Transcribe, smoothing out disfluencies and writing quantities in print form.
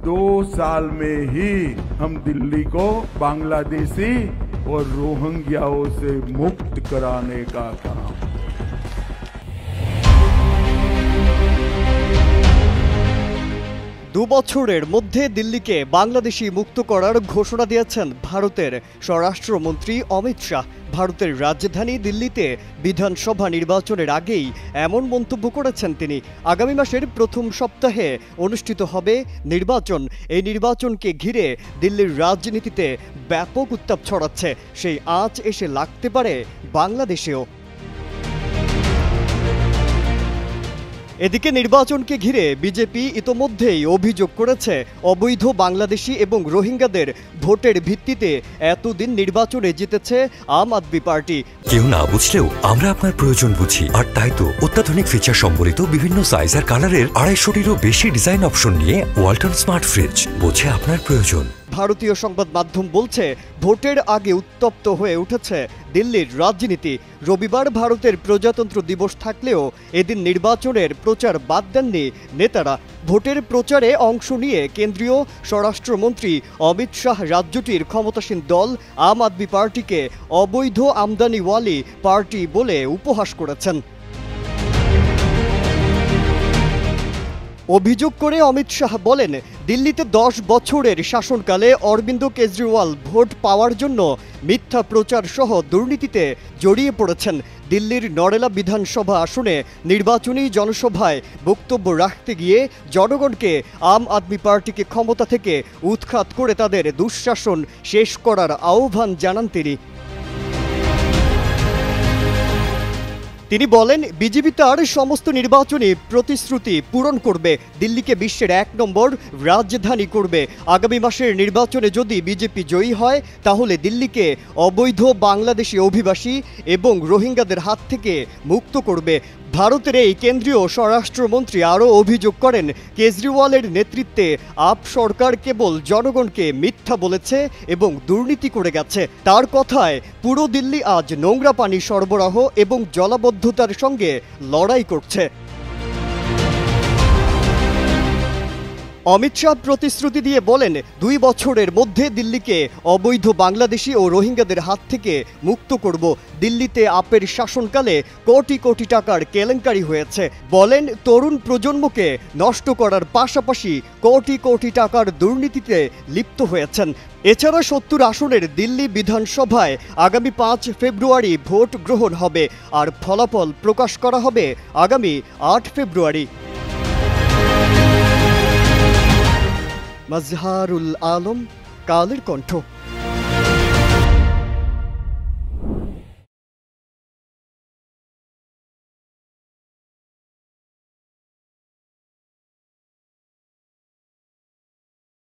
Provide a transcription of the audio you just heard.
2 साल में ही हम दिल्ली को बांग्लादेशी और रोहिंग्याओं से मुक्त कराने का काम। 2 বছরের মধ্যে দিল্লিকে বাংলাদেশি মুক্ত করার ঘোষণা দিয়েছেন ভারতের স্বরাষ্ট্রমন্ত্রী অমিত শাহ। ভারতের রাজধানী দিল্লিতে বিধানসভা নির্বাচনের আগেই এমন মন্তব্য করেছেন তিনি। আগামী মাসের প্রথম সপ্তাহে অনুষ্ঠিত হবে নির্বাচন। এই নির্বাচনকে ঘিরে দিল্লির রাজনীতিতে ব্যাপক উত্তাপ ছড়াচ্ছে। সেই আঁচ এসে লাগতে পারে বাংলাদেশেও। এদিকে নির্বাচনকে ঘিরে বিজেপি ইতোমধ্যেই অভিযোগ করেছে অবৈধ বাংলাদেশি এবং রোহিঙ্গাদের ভোটের ভিত্তিতে এতদিন নির্বাচনে জিতেছে আম আদমি পার্টি। কেউ না বুঝলেও আমরা আপনার প্রয়োজন বুঝি, আর তাই তো অত্যাধুনিক ফিচার সম্বলিত বিভিন্ন সাইজ আর কালারের 250-টিরও বেশি ডিজাইন অপশন নিয়ে ওয়ালটন স্মার্ট ফ্রিজ বোঝে আপনার প্রয়োজন। ভারতীয় সংবাদ মাধ্যম বলছে ভোটের আগে উত্তপ্ত হয়ে উঠেছে দিল্লির রাজনীতি। রবিবার ভারতের প্রজাতন্ত্র দিবস থাকলেও এদিন নির্বাচনের প্রচার বাদ দেননি নেতারা। ভোটের প্রচারে অংশ নিয়ে কেন্দ্রীয় স্বরাষ্ট্রমন্ত্রী অমিত শাহ রাজ্যটির ক্ষমতাসীন দল আম আদমি পার্টিকে অবৈধ আমদানিওয়ালি পার্টি বলে উপহাস করেছেন। অভিযোগ করে অমিত শাহ বলেন, দিল্লিতে 10 বছরের শাসনকালে অরবিন্দ কেজরিওয়াল ভোট পাওয়ার জন্য মিথ্যা প্রচার সহ দুর্নীতিতে জড়িয়ে পড়েছেন। দিল্লির নরেলা বিধানসভা আসনে নির্বাচনী জনসভায় বক্তব্য রাখতে গিয়ে জনগণকে আম আদমি পার্টিকে ক্ষমতা থেকে উৎখাত করে তাদের দুঃশাসন শেষ করার আহ্বান জানান তিনি বলেন, বিজেপি তার সমস্ত নির্বাচনী প্রতিশ্রুতি পূরণ করবে, দিল্লিকে বিশ্বের 1 নম্বর রাজধানী করবে। আগামী মাসের নির্বাচনে যদি বিজেপি জয়ী হয় তাহলে দিল্লিকে অবৈধ বাংলাদেশি অভিবাসী এবং রোহিঙ্গাদের হাত থেকে মুক্ত করবে। ভারতের এই কেন্দ্রীয় স্বরাষ্ট্রমন্ত্রী আরও অভিযোগ করেন, কেজরিওয়ালের নেতৃত্বে আপ সরকার কেবল জনগণকে মিথ্যা বলেছে এবং দুর্নীতি করে গেছে। তার কথায় পুরো দিল্লি আজ নোংরা পানি সরবরাহ এবং জলাবদ্ধতার সঙ্গে লড়াই করছে। অমিত শাহ প্রতিশ্রুতি দিয়ে বলেন, 2 বছরের মধ্যে দিল্লিকে অবৈধ বাংলাদেশি ও রোহিঙ্গাদের হাত থেকে মুক্ত করব। দিল্লিতে আপের শাসনকালে কোটি কোটি টাকার কেলেঙ্কারি হয়েছে। বলেন, তরুণ প্রজন্মকে নষ্ট করার পাশাপাশি কোটি কোটি টাকার দুর্নীতিতে লিপ্ত হয়েছেন। এছাড়া 70 আসনের দিল্লি বিধানসভায় আগামী 5 ফেব্রুয়ারি ভোট গ্রহণ হবে আর ফলাফল প্রকাশ করা হবে আগামী 8 ফেব্রুয়ারি। মাজহারুল আলম, কালের কণ্ঠ।